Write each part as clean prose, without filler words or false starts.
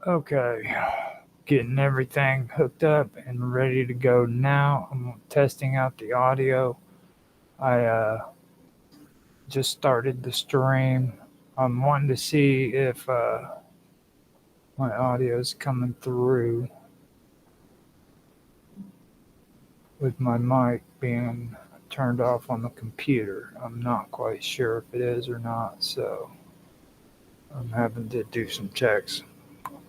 Okay, getting everything hooked up and ready to go now. I'm testing out the audio. I just started the stream. I'm wanting to see if my audio is coming through with my mic being turned off on the computer. I'm not quite sure if it is or not, so I'm having to do some checks.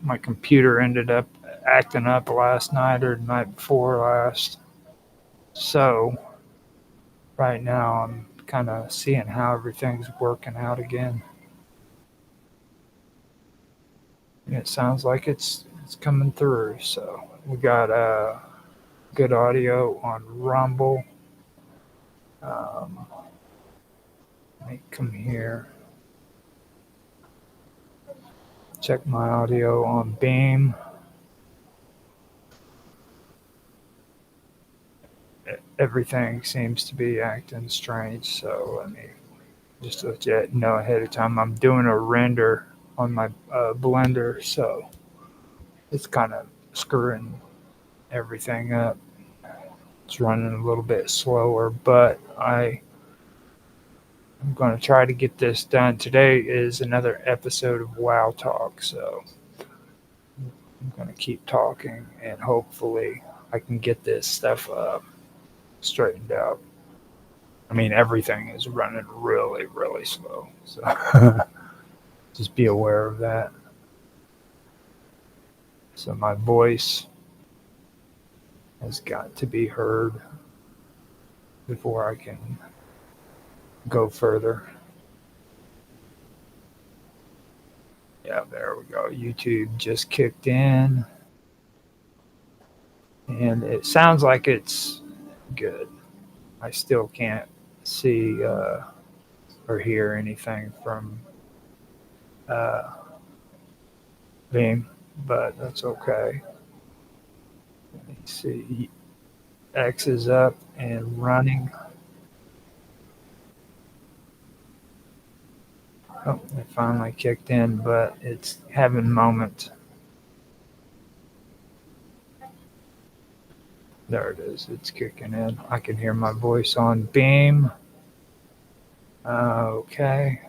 My computer ended up acting up last night or the night before last. So right now I'm kind of seeing how everything's working out again. And it sounds like it's coming through. So we got good audio on Rumble. Let me come here. Check my audio on Beam. Everything seems to be acting strange. So let me just let you know ahead of time. I'm doing a render on my blender, so it's kind of screwing everything up. It's running a little bit slower, but I'm going to try to get this done. Today is another episode of WWOW Talk, so I'm going to keep talking and hopefully I can get this stuff straightened out. I mean, everything is running really, really slow, so just be aware of that. So my voice has got to be heard before I can go further. Yeah, there we go. YouTube just kicked in, and it sounds like it's good. I still can't see or hear anything from uh, Veeam, but that's okay. Let me see. X is up and running. Oh, it finally kicked in, but it's having moments. There it is. It's kicking in. I can hear my voice on Beam. Okay.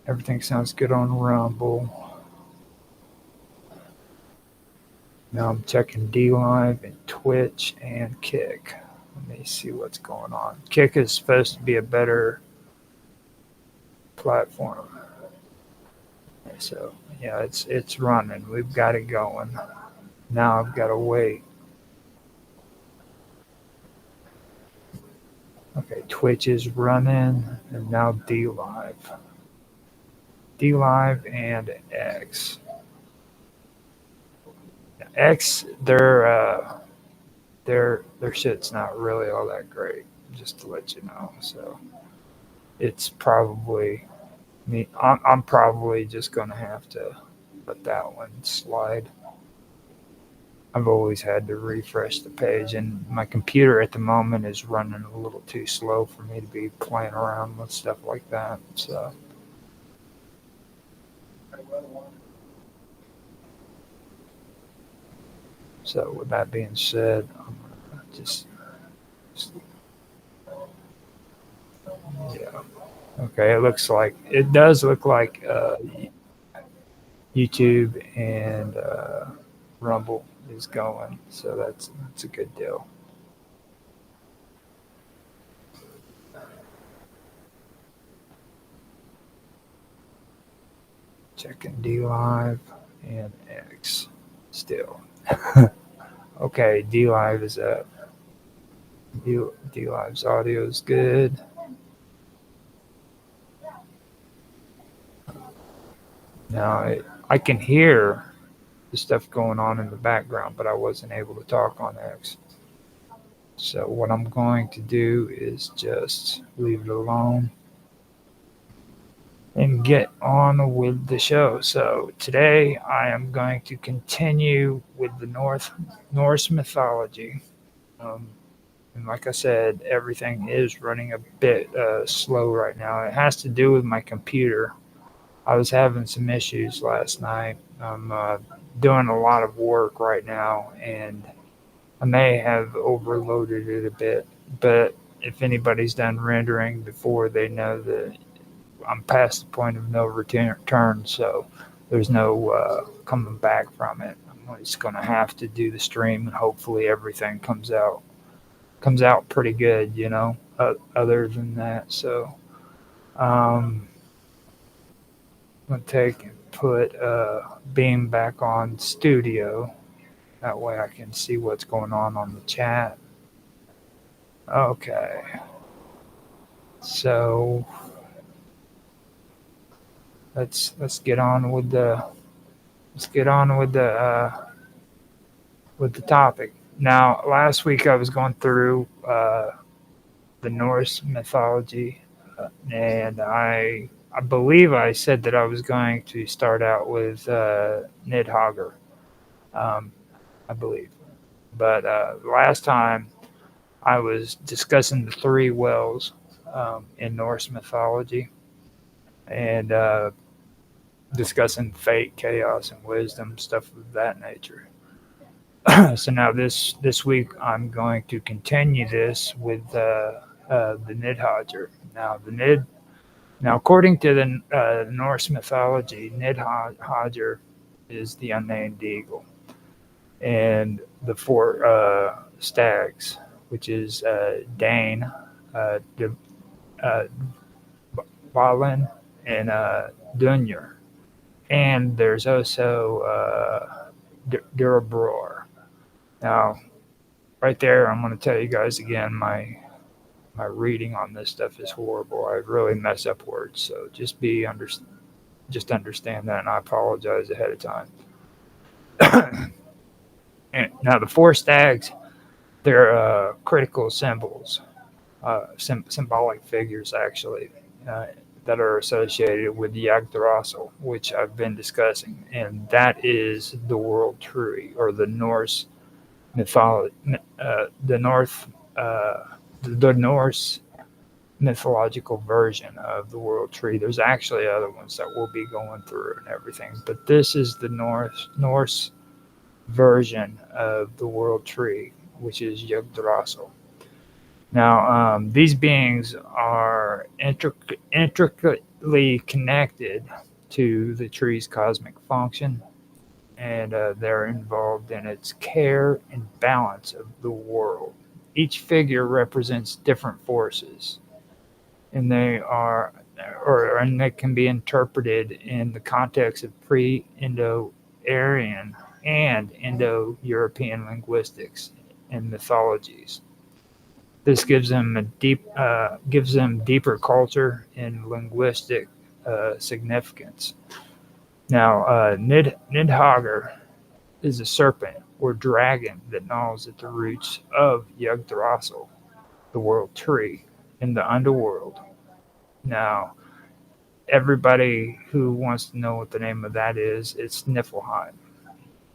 Everything sounds good on Rumble. Now I'm checking D Live and Twitch and Kick. Let me see what's going on. Kick is supposed to be a better platform. So yeah, it's running. We've got it going. Now I've got to wait. Okay, Twitch is running, and now D Live. D Live and X. X, their shit's not really all that great, just to let you know. So it's probably me. I'm probably just gonna have to let that one slide. I've always had to refresh the page, and my computer at the moment is running a little too slow for me to be playing around with stuff like that. So with that being said, I'm gonna just yeah. Okay, it does look like YouTube and Rumble is going, so that's a good deal. Checking D Live and X still. Okay, D Live is up. D Live's audio is good. Now I can hear the stuff going on in the background, but I wasn't able to talk on X. So what I'm going to do is just leave it alone and get on with the show. So today I am going to continue with the Norse mythology. Um, and like I said, everything is running a bit slow right now. It has to do with my computer. I was having some issues last night. I'm doing a lot of work right now, and I may have overloaded it a bit. But if anybody's done rendering before, they know that I'm past the point of no return. So there's no coming back from it. I'm just gonna have to do the stream, and hopefully everything comes out pretty good. Other than that, so. Um, I'm gonna take and put Beam back on studio. That way I can see what's going on the chat. Okay. So let's get on with the with the topic. Now, last week I was going through the Norse mythology, and I believe I said that I was going to start out with Nidhogger. Um, I believe. But last time I was discussing the three wells in Norse mythology, and discussing fate, chaos, and wisdom, stuff of that nature. So now this week I'm going to continue this with the Nidhogger. Now according to the Norse mythology, Nidhogger is the unnamed eagle, and the four stags, which is Dane, De, uh, Balin, and Dunyer. And there's also Durabror. Now, right there, I'm going to tell you guys again, my reading on this stuff is horrible. I really mess up words, so just understand that, and I apologize ahead of time. And now the four stags, they're critical symbols, symbolic figures actually, that are associated with Yggdrasil, which I've been discussing, and that is the world tree, or the Norse mythology, the Norse mythological version of the world tree. There's actually other ones that we'll be going through and everything, but this is the Norse version of the world tree, which is Yggdrasil. Now, these beings are intricately connected to the tree's cosmic function, and they're involved in its care and balance of the world. Each figure represents different forces, and they can be interpreted in the context of pre-Indo-Aryan and Indo-European linguistics and mythologies. This gives them deeper culture and linguistic significance. Now, Nidhogger is a serpent or dragon that gnaws at the roots of Yggdrasil, the world tree, in the underworld. Now, everybody who wants to know what the name of that is, it's Niflheim.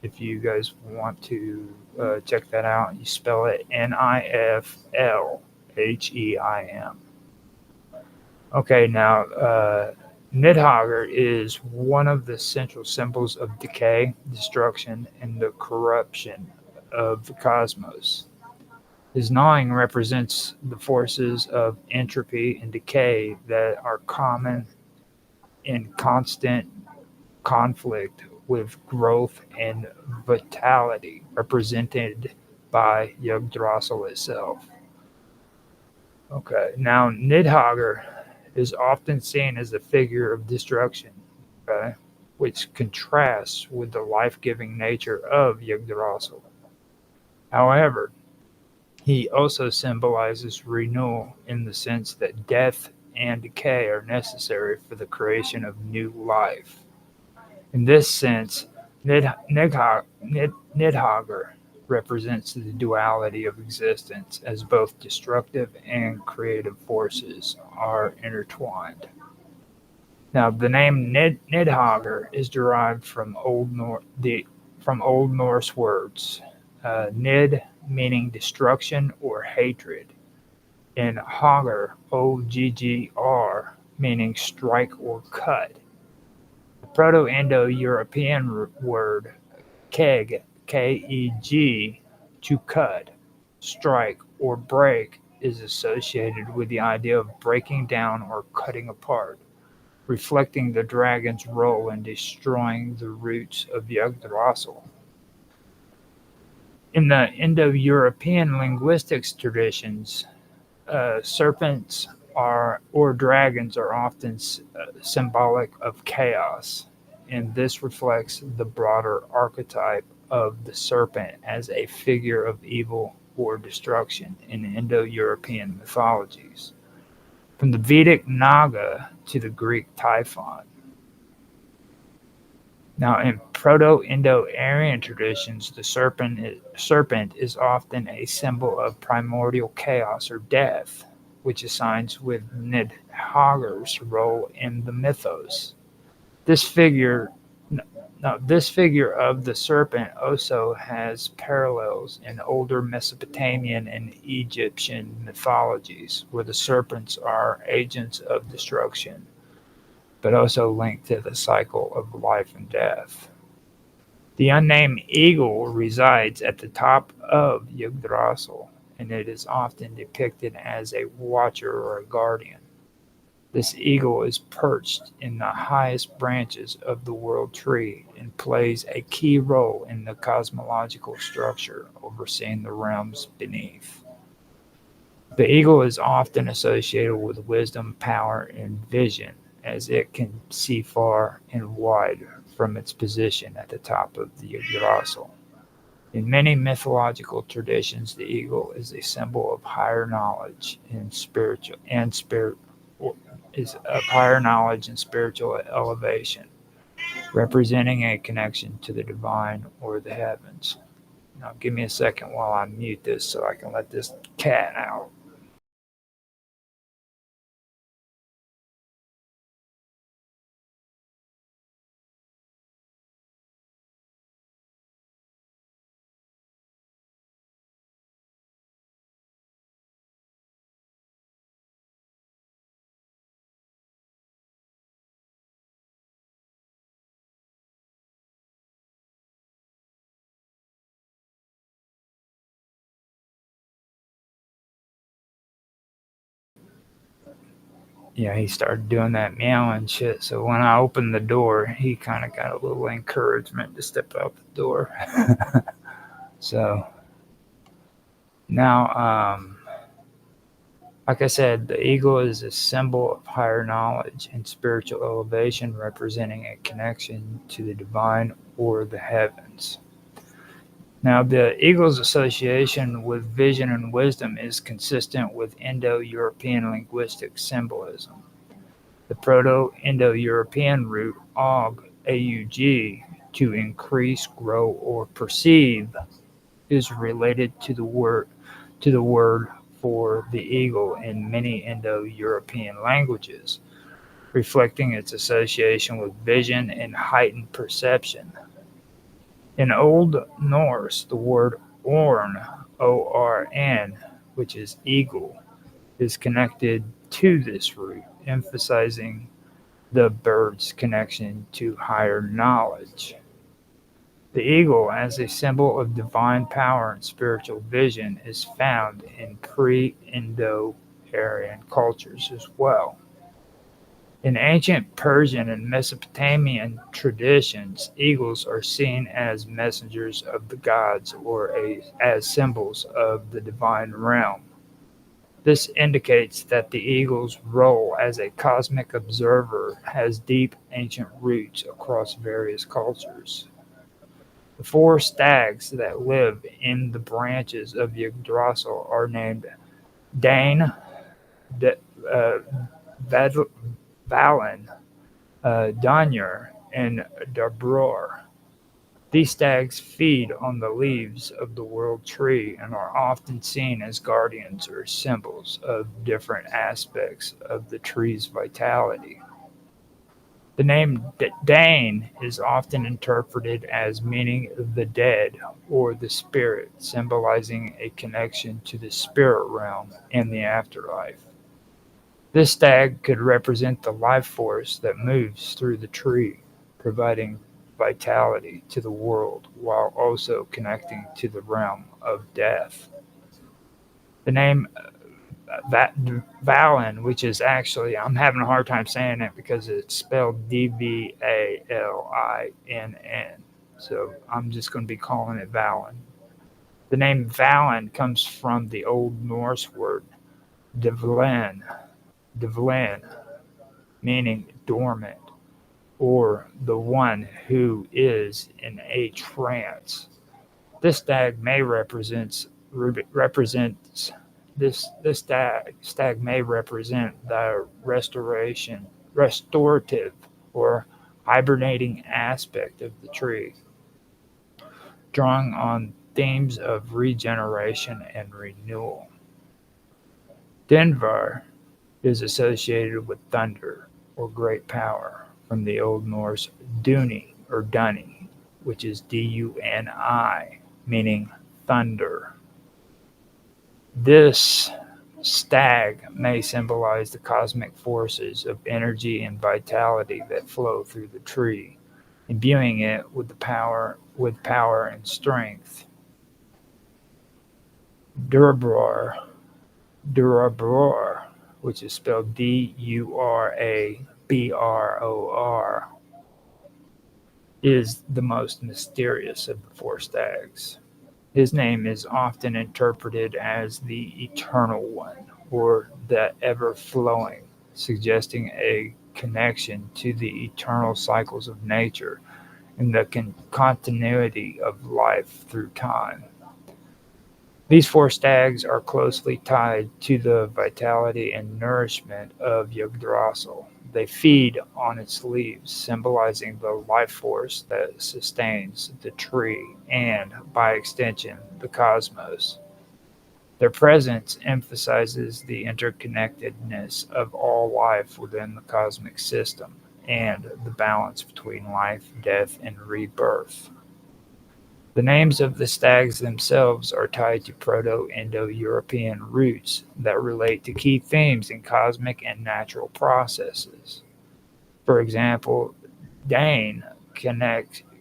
If you guys want to check that out, you spell it Niflheim. Okay, now Nidhogger is one of the central symbols of decay, destruction, and the corruption of the cosmos. His gnawing represents the forces of entropy and decay that are common in constant conflict with growth and vitality, represented by Yggdrasil itself. Okay, now Nidhogger is often seen as a figure of destruction, okay, which contrasts with the life-giving nature of Yggdrasil. However, he also symbolizes renewal in the sense that death and decay are necessary for the creation of new life. In this sense, Nidhogger represents the duality of existence, as both destructive and creative forces are intertwined. Now, the name Nidhogger is derived from Old Norse words, Nid meaning destruction or hatred, and Hogger, Oggr, meaning strike or cut. Proto-Indo-European word keg, K-E-G, to cut, strike, or break is associated with the idea of breaking down or cutting apart, reflecting the dragon's role in destroying the roots of Yggdrasil. In the Indo-European linguistics traditions, serpents or dragons are often symbolic of chaos, and this reflects the broader archetype of the serpent as a figure of evil or destruction in Indo-European mythologies, from the Vedic Naga to the Greek Typhon. Now, in Proto-Indo-Aryan traditions, the serpent is often a symbol of primordial chaos or death, which assigns with Nidhagar's role in the mythos. This figure of the serpent also has parallels in older Mesopotamian and Egyptian mythologies, where the serpents are agents of destruction, but also linked to the cycle of life and death. The unnamed eagle resides at the top of Yggdrasil, and it is often depicted as a watcher or a guardian. This eagle is perched in the highest branches of the world tree and plays a key role in the cosmological structure overseeing the realms beneath. The eagle is often associated with wisdom, power, and vision, as it can see far and wide from its position at the top of the Yggdrasil. In many mythological traditions, the eagle is a symbol of higher knowledge and spiritual elevation, representing a connection to the divine or the heavens. Now, give me a second while I mute this so I can let this cat out. Yeah, he started doing that meowing shit. So when I opened the door, he kind of got a little encouragement to step out the door. So now, like I said, the eagle is a symbol of higher knowledge and spiritual elevation, representing a connection to the divine or the heavens. Now, the eagle's association with vision and wisdom is consistent with Indo-European linguistic symbolism. The Proto-Indo-European root aug, A-U-G, to increase, grow, or perceive, is related to the word for the eagle in many Indo-European languages, reflecting its association with vision and heightened perception. In Old Norse, the word orn, O-R-N, which is eagle, is connected to this root, emphasizing the bird's connection to higher knowledge. The eagle, as a symbol of divine power and spiritual vision, is found in pre-Indo-Aryan cultures as well. In ancient Persian and Mesopotamian traditions, eagles are seen as messengers of the gods or as symbols of the divine realm. This indicates that the eagle's role as a cosmic observer has deep ancient roots across various cultures. The four stags that live in the branches of Yggdrasil are named Dane, Valen, Danur, and Dabror. These stags feed on the leaves of the world tree and are often seen as guardians or symbols of different aspects of the tree's vitality. The name Dane is often interpreted as meaning the dead or the spirit, symbolizing a connection to the spirit realm and the afterlife. This stag could represent the life force that moves through the tree, providing vitality to the world while also connecting to the realm of death. The name Valin, which is actually, I'm having a hard time saying it because it's spelled Dvalinn. So I'm just going to be calling it Valin. The name Valin comes from the Old Norse word Dvalin, Dvalin, meaning dormant, or the one who is in a trance. This stag may this stag may represent the restorative, or hibernating aspect of the tree, drawing on themes of regeneration and renewal. Denvar is associated with thunder or great power from the Old Norse Duni or Dunny, which is Duni, meaning thunder. This stag may symbolize the cosmic forces of energy and vitality that flow through the tree, imbuing it with power and strength. Durabror, Durabror, which is spelled Durabror, is the most mysterious of the four stags. His name is often interpreted as the Eternal One or the Ever Flowing, suggesting a connection to the eternal cycles of nature and the continuity of life through time. These four stags are closely tied to the vitality and nourishment of Yggdrasil. They feed on its leaves, symbolizing the life force that sustains the tree and, by extension, the cosmos. Their presence emphasizes the interconnectedness of all life within the cosmic system and the balance between life, death, and rebirth. The names of the stags themselves are tied to Proto-Indo-European roots that relate to key themes in cosmic and natural processes. For example, Dane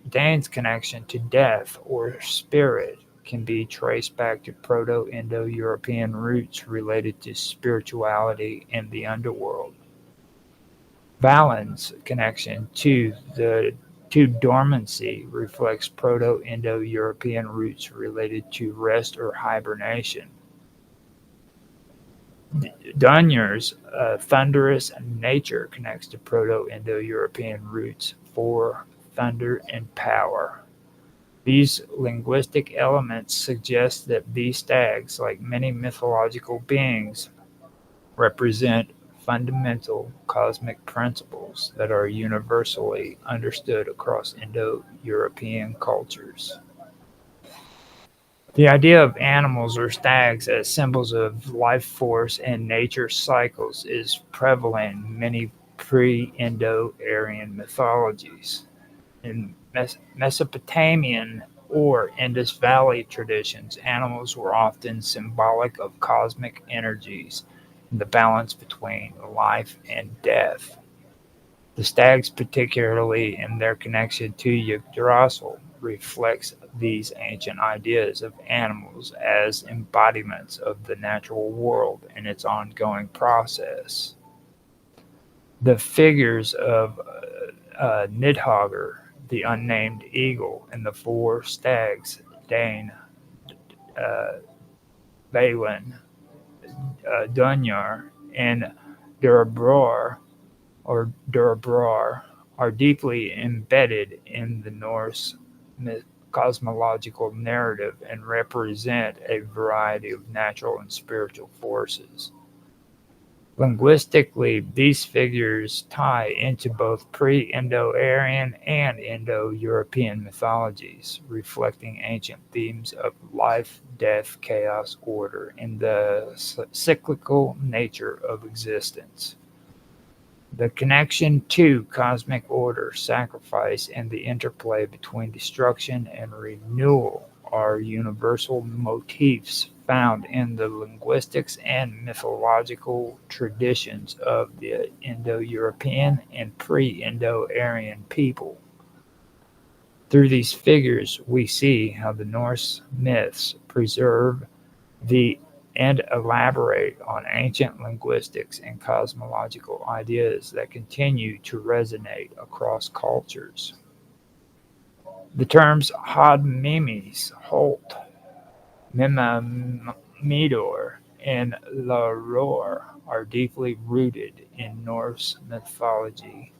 Dane's connection to death or spirit can be traced back to Proto-Indo-European roots related to spirituality and the underworld. Valin's connection to dormancy reflects Proto-Indo-European roots related to rest or hibernation. Dunyur's thunderous nature connects to Proto-Indo-European roots for thunder and power. These linguistic elements suggest that these stags, like many mythological beings, represent fundamental cosmic principles that are universally understood across Indo-European cultures. The idea of animals or stags as symbols of life force and nature cycles is prevalent in many pre-Indo-Aryan mythologies. In Mesopotamian or Indus Valley traditions, animals were often symbolic of cosmic energies and the balance between life and death. The stags, particularly in their connection to Yggdrasil, reflects these ancient ideas of animals as embodiments of the natural world and its ongoing process. The figures of Nidhogger, the unnamed eagle, and the four stags, Dane, uh, Balin, Dunyar, and Durabror, are deeply embedded in the Norse cosmological narrative and represent a variety of natural and spiritual forces. Linguistically, these figures tie into both pre-Indo-Aryan and Indo-European mythologies, reflecting ancient themes of life, death, chaos, order, and the cyclical nature of existence. The connection to cosmic order, sacrifice, and the interplay between destruction and renewal are universal motifs found in the linguistics and mythological traditions of the Indo-European and pre-Indo-Aryan people. Through these figures, we see how the Norse myths preserve the and elaborate on ancient linguistics and cosmological ideas that continue to resonate across cultures. The terms Hodmimis, Holt, Mimamidor, and Laror are deeply rooted in Norse mythology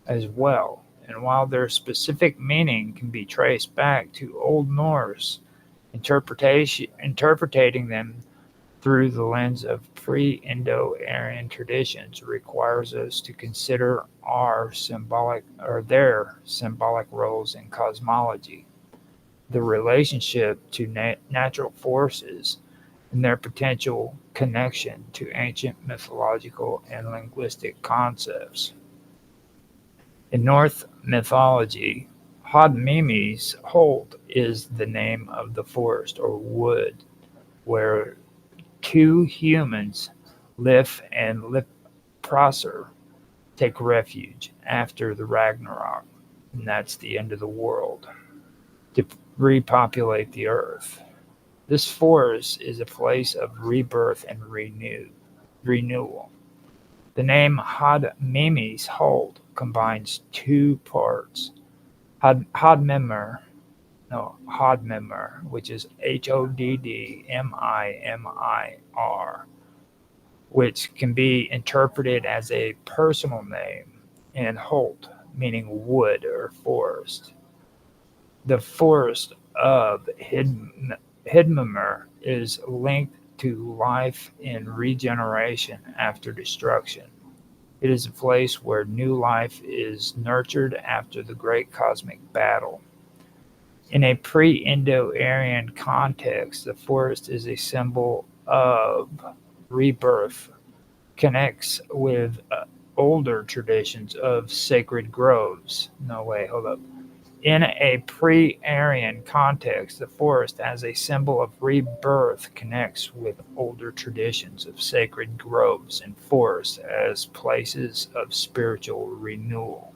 as well, and while their specific meaning can be traced back to Old Norse, interpreting them through the lens of pre-Indo-Aryan traditions requires us to consider their symbolic roles in cosmology, the relationship to natural forces, and their potential connection to ancient mythological and linguistic concepts. In Norse mythology, Hodmimi's Hold is the name of the forest or wood where two humans, Lif and Lifprasar, take refuge after the Ragnarok, and that's the end of the world, to repopulate the earth. This forest is a place of rebirth and renewal. The name Hodmimi's Hold combines two parts. Hodmimr, which is Hoddmimr, which can be interpreted as a personal name, and Holt, meaning wood or forest. The forest of Hidmimr is linked to life and regeneration after destruction. It is a place where new life is nurtured after the great cosmic battle. In a pre-Indo-Aryan context, the forest is a symbol of rebirth, connects with older traditions of sacred groves. No, wait, hold up. In a pre-Aryan context, the forest as a symbol of rebirth connects with older traditions of sacred groves and forests as places of spiritual renewal.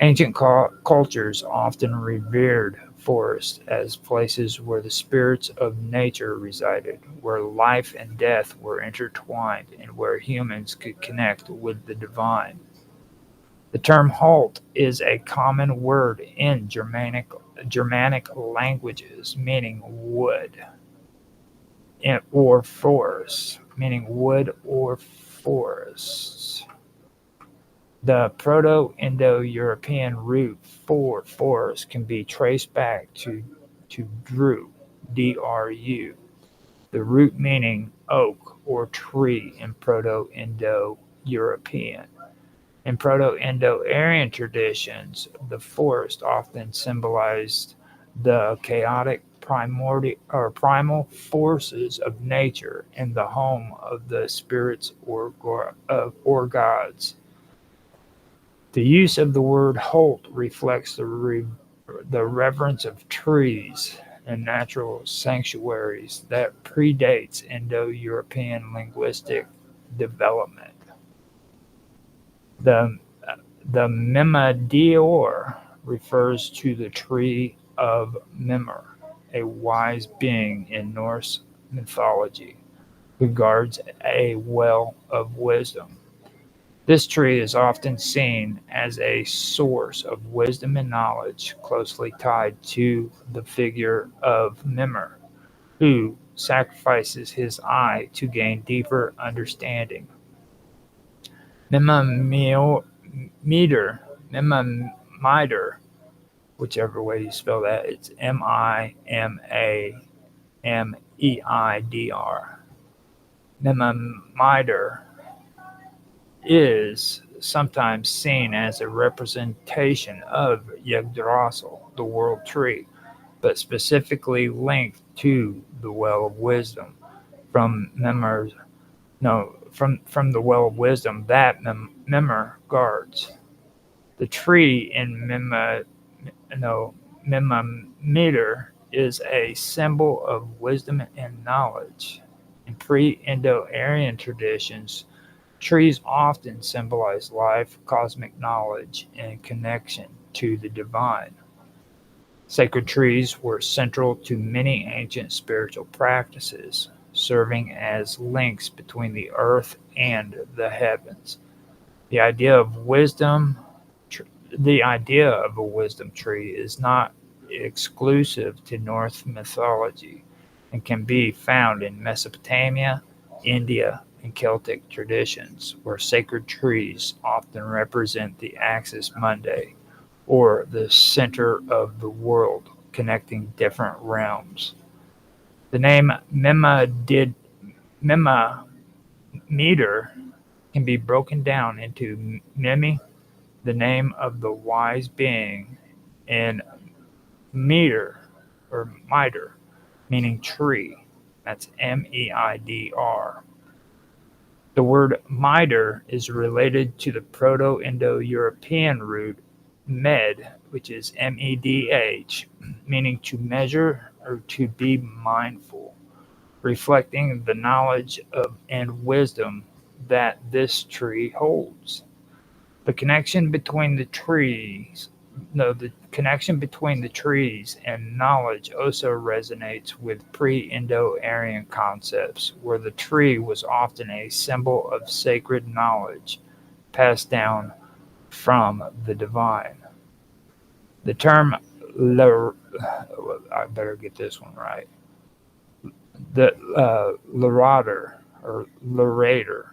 Ancient cultures often revered forests as places where the spirits of nature resided, where life and death were intertwined, and where humans could connect with the divine. The term "Holt" is a common word in Germanic languages meaning wood, or forest, meaning wood or forests. The Proto-Indo-European root for forest can be traced back to dru, D-R-U, the root meaning oak or tree in Proto-Indo-European. In Proto-Indo-Aryan traditions, the forest often symbolized the chaotic primal forces of nature and the home of the spirits or gods. The use of the word "holt" reflects the reverence of trees and natural sanctuaries that predates Indo-European linguistic development. The Mimadior refers to the tree of Mimir, a wise being in Norse mythology, who guards a well of wisdom. This tree is often seen as a source of wisdom and knowledge, closely tied to the figure of Mimir, who sacrifices his eye to gain deeper understanding. Mimamider, whichever way you spell that, it's Mimameidir. Mimamider is sometimes seen as a representation of Yggdrasil, the world tree, but specifically linked to the well of wisdom from the well of wisdom that Mimir guards. The tree in Mimamider is a symbol of wisdom and knowledge. In pre-Indo-Aryan traditions, trees often symbolize life, cosmic knowledge, and connection to the divine. Sacred trees were central to many ancient spiritual practices, serving as links between the earth and the heavens. The idea of wisdom the idea of a wisdom tree is not exclusive to Norse mythology and can be found in Mesopotamia, India, and Celtic traditions, where sacred trees often represent the axis mundi, or the center of the world, connecting different realms. The name Mima meter can be broken down into Mimi, the name of the wise being, and meter or mitre, meaning tree. That's Meidr. The word mitre is related to the Proto-Indo-European root med, which is medh, meaning to measure or to be mindful, reflecting the knowledge of and wisdom that this tree holds. The connection between the trees no, the connection between the trees and knowledge also resonates with pre-Indo-Aryan concepts, where the tree was often a symbol of sacred knowledge passed down from the divine. The term I better get this one right. The Lerader or Lerator,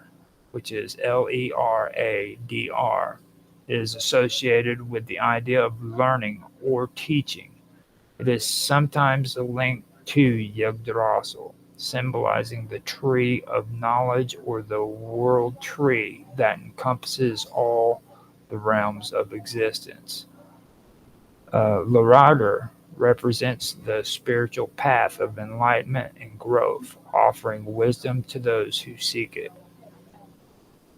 which is Leradr, is associated with the idea of learning or teaching. It is sometimes linked to Yggdrasil, symbolizing the tree of knowledge or the world tree that encompasses all the realms of existence. Lerader represents the spiritual path of enlightenment and growth, offering wisdom to those who seek it.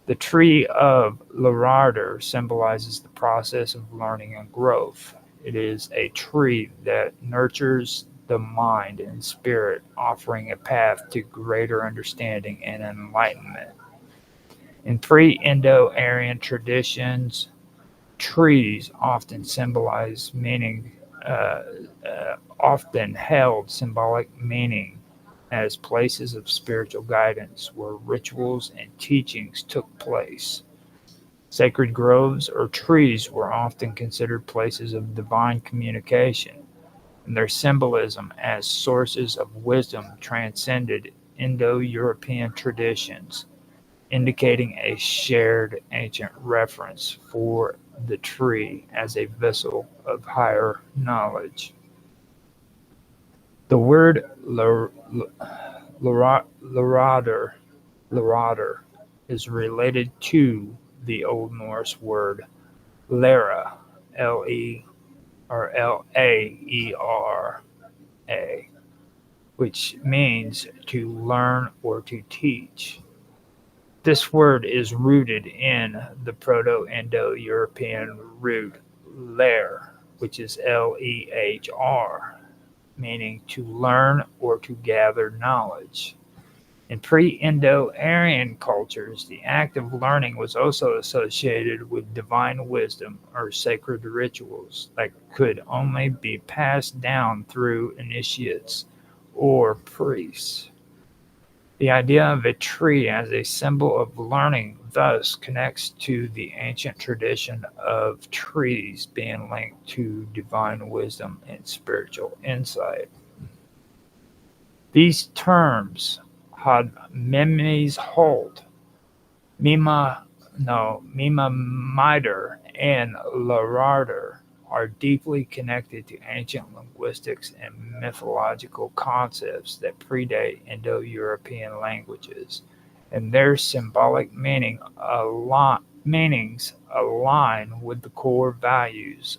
The tree of Lerader symbolizes the process of learning and growth. It is a tree that nurtures the mind and spirit, offering a path to greater understanding and enlightenment. In pre-Indo-Aryan traditions, trees often symbolize meaning, often held symbolic meaning as places of spiritual guidance where rituals and teachings took place. Sacred groves or trees were often considered places of divine communication, and their symbolism as sources of wisdom transcended Indo-European traditions, indicating a shared ancient reverence for the tree as a vessel of higher knowledge. The word Lerader is related to the Old Norse word lera, L-E or Laera, which means to learn or to teach. This word is rooted in the Proto-Indo-European root ler, which is Lehr, meaning to learn or to gather knowledge. In pre-Indo-Aryan cultures, the act of learning was also associated with divine wisdom or sacred rituals that could only be passed down through initiates or priests. The idea of a tree as a symbol of learning thus connects to the ancient tradition of trees being linked to divine wisdom and spiritual insight. These terms had Mimi's Holt, Mima Mitre, and Lerader are deeply connected to ancient linguistics and mythological concepts that predate Indo-European languages, and their symbolic meanings align with the core values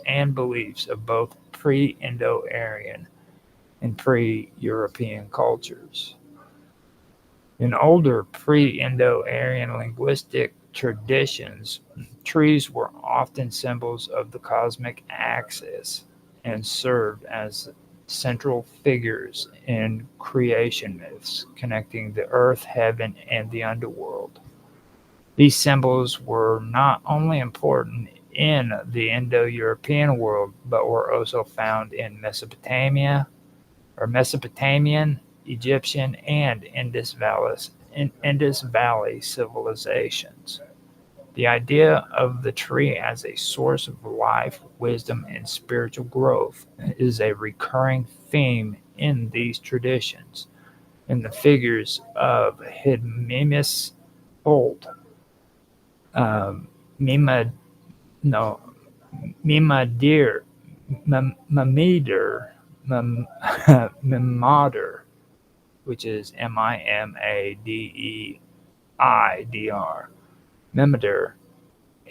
and beliefs of both pre-Indo-Aryan and pre-European cultures. In older pre-Indo-Aryan linguistic traditions, trees were often symbols of the cosmic axis and served as central figures in creation myths connecting the earth, heaven, and the underworld. These symbols were not only important in the Indo-European world, but were also found in Mesopotamian, Egyptian, and Indus Valley civilizations. The idea of the tree as a source of life, wisdom, and spiritual growth is a recurring theme in these traditions, in the figures of Hidmimis Holt, Mima, no, Mimadir, Mamidir, Mimadir, which is Mimadeidr, Mimadir,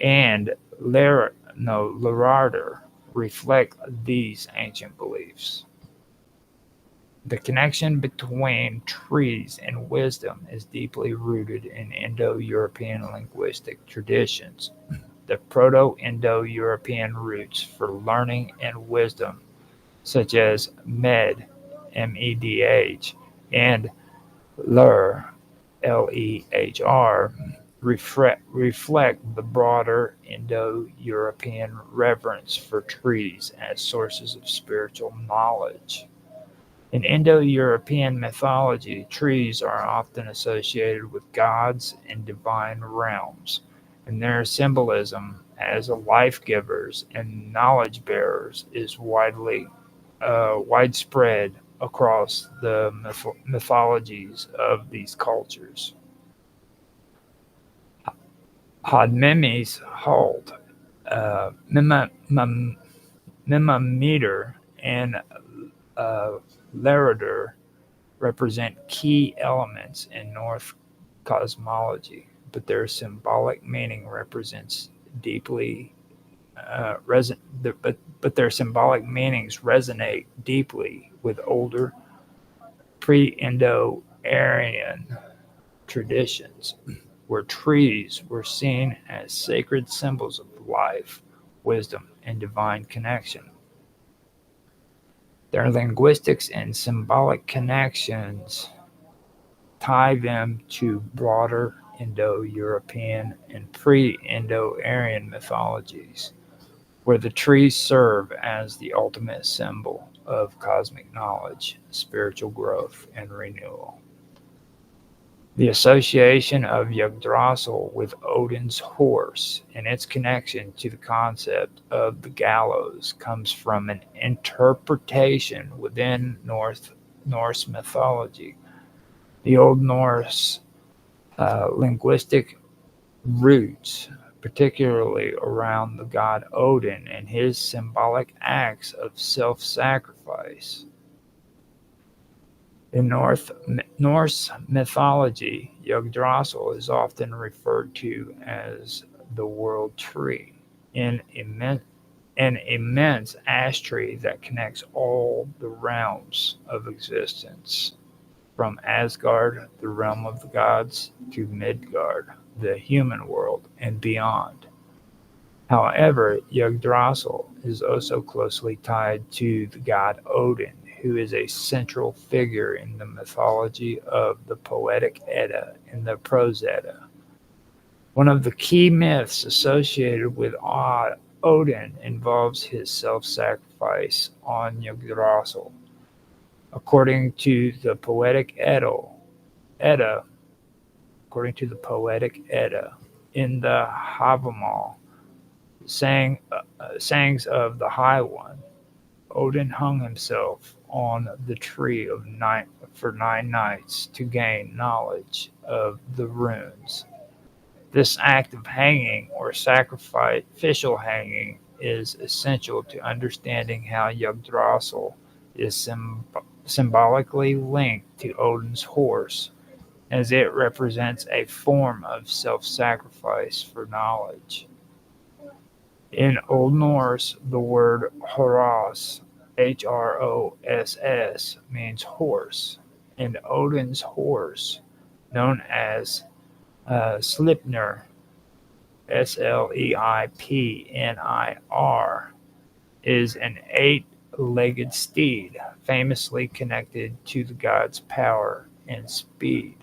and Lararder reflect these ancient beliefs. The connection between trees and wisdom is deeply rooted in Indo-European linguistic traditions. The Proto-Indo-European roots for learning and wisdom, such as Medh, and Lehr, Lehr, reflect the broader Indo-European reverence for trees as sources of spiritual knowledge. In Indo-European mythology, trees are often associated with gods and divine realms, and their symbolism as life givers and knowledge bearers is widespread across the mythologies of these cultures. Hadmemes Halt, Mimameter, and Lerider represent key elements in Norse cosmology, but their symbolic meaning represents deeply but their symbolic meanings resonate deeply with older pre-Indo-Aryan traditions, where trees were seen as sacred symbols of life, wisdom, and divine connection. Their linguistics and symbolic connections tie them to broader Indo-European and pre-Indo-Aryan mythologies, where the trees serve as the ultimate symbol of cosmic knowledge, spiritual growth, and renewal. The association of Yggdrasil with Odin's horse and its connection to the concept of the gallows comes from an interpretation within Norse mythology. The Old Norse linguistic roots, particularly around the god Odin and his symbolic acts of self-sacrifice. In Norse mythology, Yggdrasil is often referred to as the world tree, an immense ash tree that connects all the realms of existence, from Asgard, the realm of the gods, to Midgard, the human world, and beyond. However, Yggdrasil is also closely tied to the god Odin, who is a central figure in the mythology of the Poetic Edda and the Prose Edda. One of the key myths associated with Odin involves his self-sacrifice on Yggdrasil. According to the Poetic Edda, in the Havamal, sayings of the High One, Odin hung himself on the tree for 9 nights to gain knowledge of the runes. This act of hanging or sacrificial hanging is essential to understanding how Yggdrasil is symbolically linked to Odin's horse, as it represents a form of self-sacrifice for knowledge. In Old Norse, the word Hross, Hross, means horse, and Odin's horse, known as Sleipnir, Sleipnir, is an 8-legged steed, famously connected to the god's power and speed.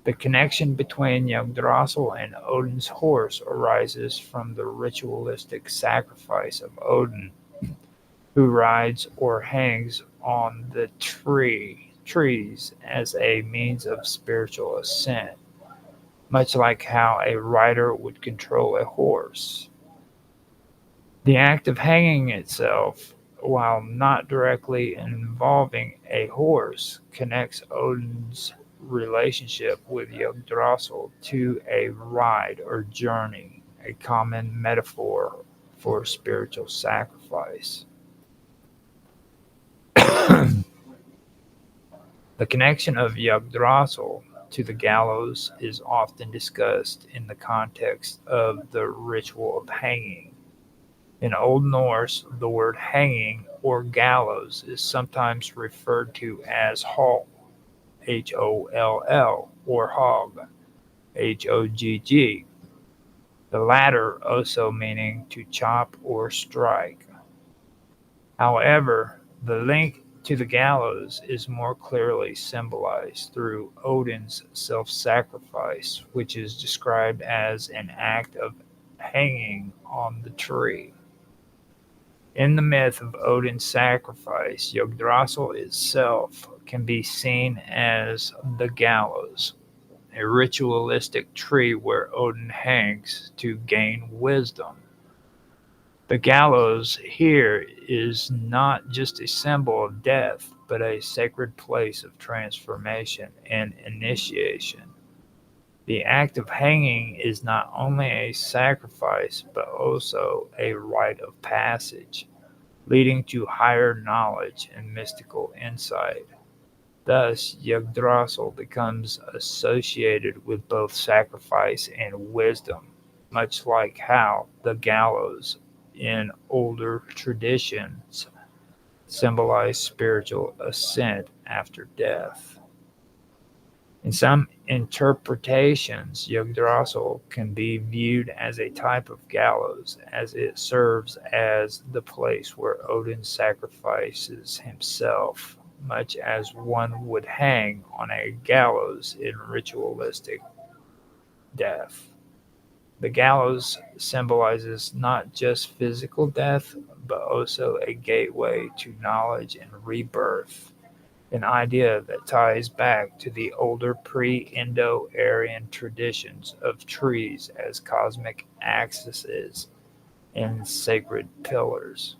The connection between Yggdrasil and Odin's horse arises from the ritualistic sacrifice of Odin, who rides or hangs on the trees as a means of spiritual ascent, much like how a rider would control a horse. The act of hanging itself, while not directly involving a horse, connects Odin's relationship with Yggdrasil to a ride or journey, a common metaphor for spiritual sacrifice. The connection of Yggdrasil to the gallows is often discussed in the context of the ritual of hanging. In Old Norse, the word hanging or gallows is sometimes referred to as holl, Holl, or hog, Hogg, the latter also meaning to chop or strike. However, the link to the gallows is more clearly symbolized through Odin's self-sacrifice, which is described as an act of hanging on the tree. In the myth of Odin's sacrifice, Yggdrasil itself can be seen as the gallows, a ritualistic tree where Odin hangs to gain wisdom. The gallows here is not just a symbol of death, but a sacred place of transformation and initiation. The act of hanging is not only a sacrifice, but also a rite of passage, leading to higher knowledge and mystical insight. Thus, Yggdrasil becomes associated with both sacrifice and wisdom, much like how the gallows in older traditions symbolize spiritual ascent after death. In some interpretations, Yggdrasil can be viewed as a type of gallows, as it serves as the place where Odin sacrifices himself, much as one would hang on a gallows in ritualistic death. The gallows symbolizes not just physical death, but also a gateway to knowledge and rebirth, an idea that ties back to the older pre-Indo-Aryan traditions of trees as cosmic axes and sacred pillars.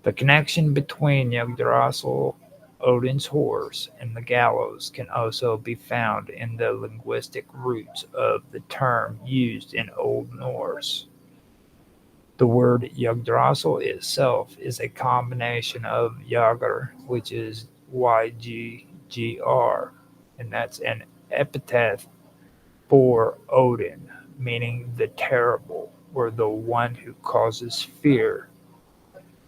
The connection between Yggdrasil, Odin's horse, and the gallows can also be found in the linguistic roots of the term used in Old Norse. The word Yggdrasil itself is a combination of Yggr, which is Yggr, and that's an epithet for Odin, meaning the terrible or the one who causes fear.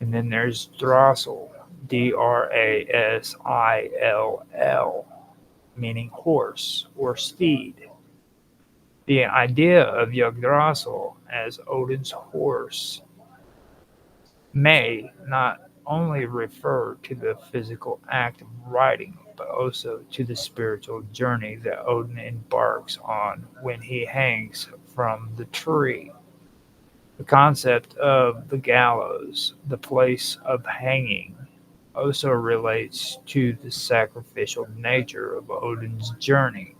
And then there's Drasil, Drasill, meaning horse or steed. The idea of Yggdrasil as Odin's horse may not only refer to the physical act of riding, but also to the spiritual journey that Odin embarks on when he hangs from the tree. The concept of the gallows, the place of hanging, also relates to the sacrificial nature of Odin's journey.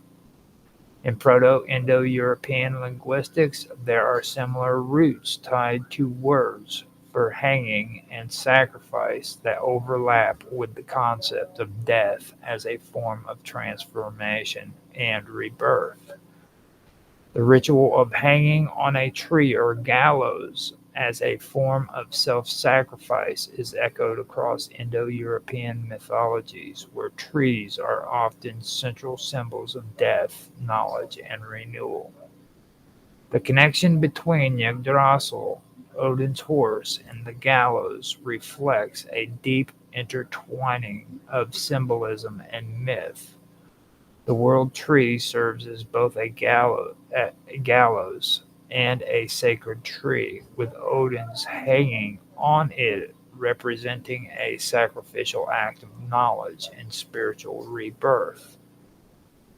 In Proto-Indo-European linguistics, there are similar roots tied to words for hanging and sacrifice that overlap with the concept of death as a form of transformation and rebirth. The ritual of hanging on a tree or gallows as a form of self-sacrifice is echoed across Indo-European mythologies, where trees are often central symbols of death, knowledge, and renewal. The connection between Yggdrasil, Odin's horse, and the gallows reflects a deep intertwining of symbolism and myth. The world tree serves as both a gallows and a sacred tree, with Odin's hanging on it representing a sacrificial act of knowledge and spiritual rebirth.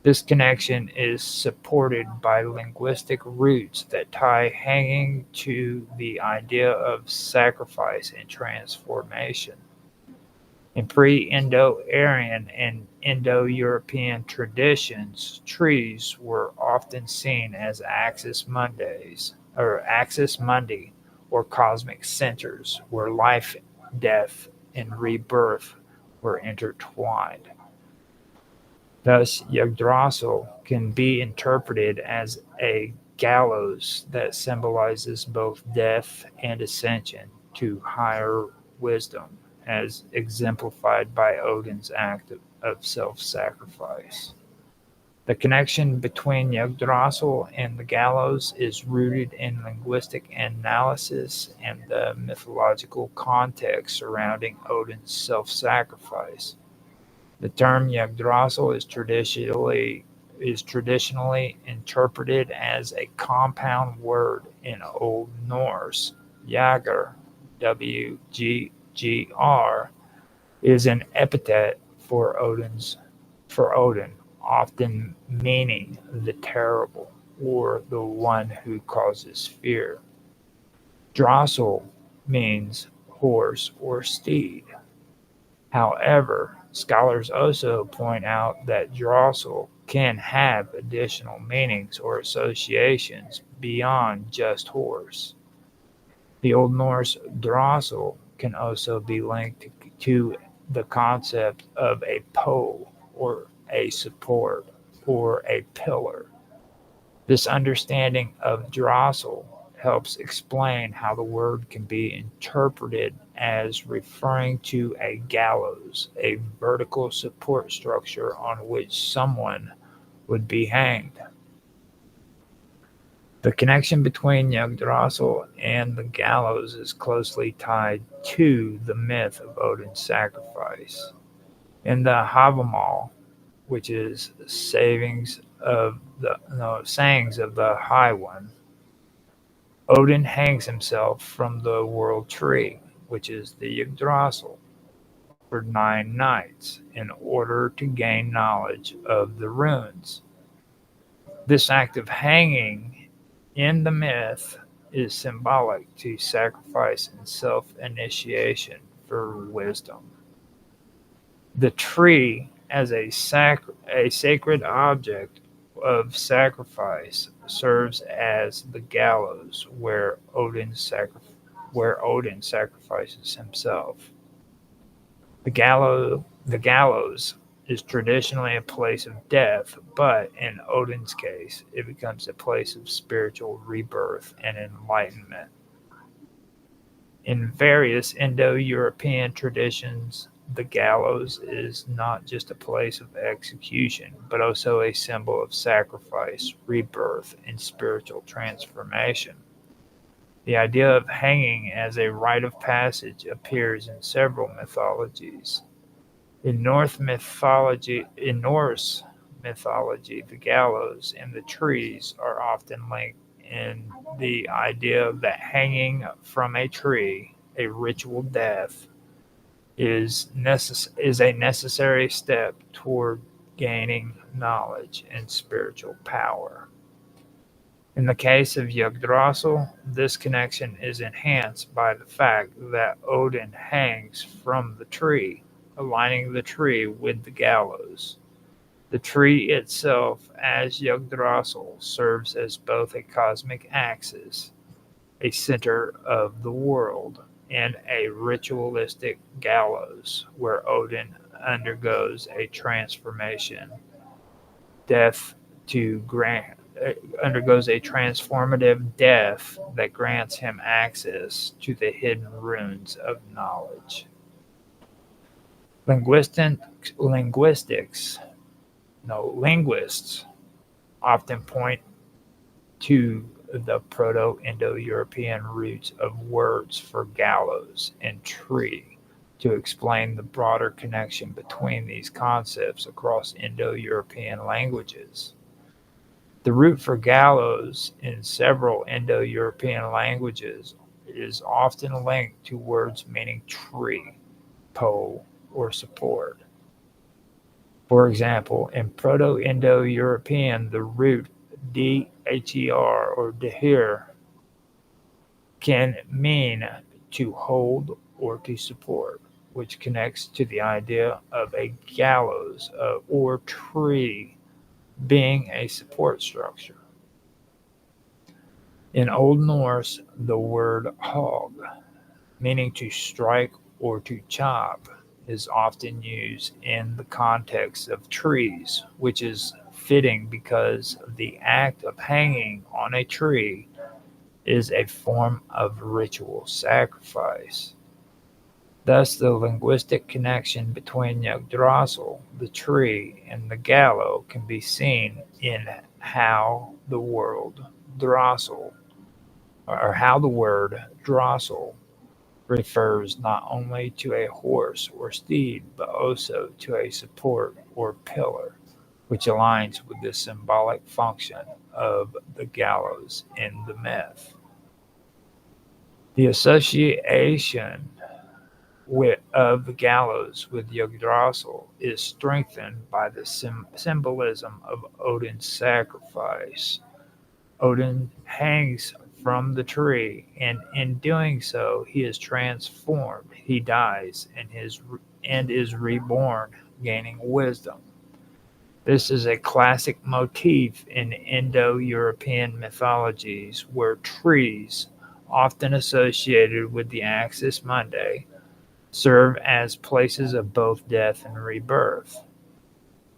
This connection is supported by linguistic roots that tie hanging to the idea of sacrifice and transformation. In pre-Indo-Aryan and Indo-European traditions, trees were often seen as axis mundi, or cosmic centers, where life, death, and rebirth were intertwined. Thus, Yggdrasil can be interpreted as a gallows that symbolizes both death and ascension to higher wisdom, as exemplified by Odin's act of self-sacrifice. The connection between Yggdrasil and the gallows is rooted in linguistic analysis and the mythological context surrounding Odin's self-sacrifice. The term Yggdrasil is traditionally interpreted as a compound word in Old Norse. Jagr, W-G-G-R, is an epithet for Odin, often meaning the terrible or the one who causes fear. Drossel means horse or steed. However, scholars also point out that drossel can have additional meanings or associations beyond just horse. The Old Norse drossel can also be linked to the concept of a pole or a support or a pillar. This understanding of drossel helps explain how the word can be interpreted as referring to a gallows, a vertical support structure on which someone would be hanged. The connection between Yggdrasil and the gallows is closely tied to the myth of Odin's sacrifice. In the Havamal, which is sayings of the High One, Odin hangs himself from the world tree, which is the Yggdrasil, for 9 nights in order to gain knowledge of the runes. This act of hanging in the myth is symbolic to sacrifice and self-initiation for wisdom. The tree, as a sacred object of sacrifice, serves as the gallows where Odin sacrifices himself. The gallows is traditionally a place of death, but in Odin's case, it becomes a place of spiritual rebirth and enlightenment. In various Indo-European traditions, the gallows is not just a place of execution, but also a symbol of sacrifice, rebirth, and spiritual transformation. The idea of hanging as a rite of passage appears in several mythologies. In Norse mythology, the gallows and the trees are often linked in the idea that hanging from a tree, a ritual death, is a necessary step toward gaining knowledge and spiritual power. In the case of Yggdrasil, this connection is enhanced by the fact that Odin hangs from the tree, aligning the tree with the gallows. The tree itself, as Yggdrasil, serves as both a cosmic axis, a center of the world, and a ritualistic gallows where Odin undergoes a transformative death that grants him access to the hidden runes of knowledge. Linguists often point to the Proto-Indo-European roots of words for gallows and tree to explain the broader connection between these concepts across Indo-European languages. The root for gallows in several Indo-European languages is often linked to words meaning tree, pole, or support. For example, in Proto-Indo-European, the root "dher" or "deher" can mean to hold or to support, which connects to the idea of a gallows or tree being a support structure. In Old Norse, the word hog, meaning to strike or to chop, is often used in the context of trees, which is fitting because the act of hanging on a tree is a form of ritual sacrifice. Thus, the linguistic connection between Yggdrasil, the tree, and the gallows can be seen in how the word drossel, how the word drossel refers not only to a horse or steed, but also to a support or pillar, which aligns with the symbolic function of the gallows in the myth. The association of the gallows with Yggdrasil is strengthened by the symbolism of Odin's sacrifice. Odin hangs from the tree, and in doing so, he is transformed. He dies and is reborn, gaining wisdom. This is a classic motif in Indo-European mythologies, where trees, often associated with the axis mundi, serve as places of both death and rebirth.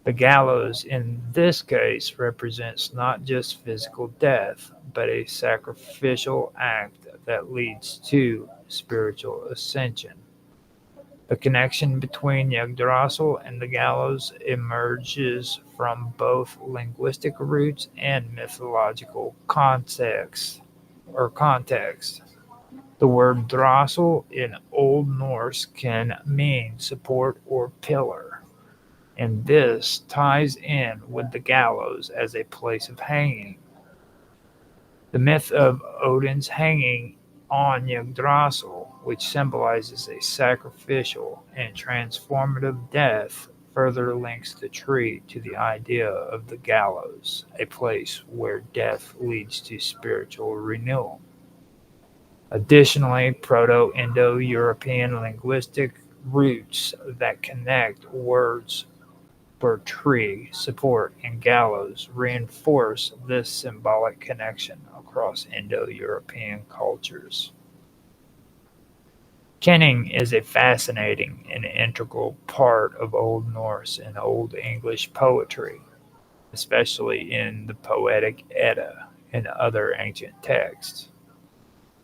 The gallows in this case represents not just physical death, but a sacrificial act that leads to spiritual ascension. The connection between Yggdrasil and the gallows emerges from both linguistic roots and mythological context. The word "drossel" in Old Norse can mean support or pillar, and this ties in with the gallows as a place of hanging. The myth of Odin's hanging on Yggdrasil, which symbolizes a sacrificial and transformative death, further links the tree to the idea of the gallows, a place where death leads to spiritual renewal. Additionally, Proto-Indo-European linguistic roots that connect words for tree, support, and gallows reinforce this symbolic connection across Indo-European cultures. Kenning is a fascinating and integral part of Old Norse and Old English poetry, especially in the Poetic Edda and other ancient texts.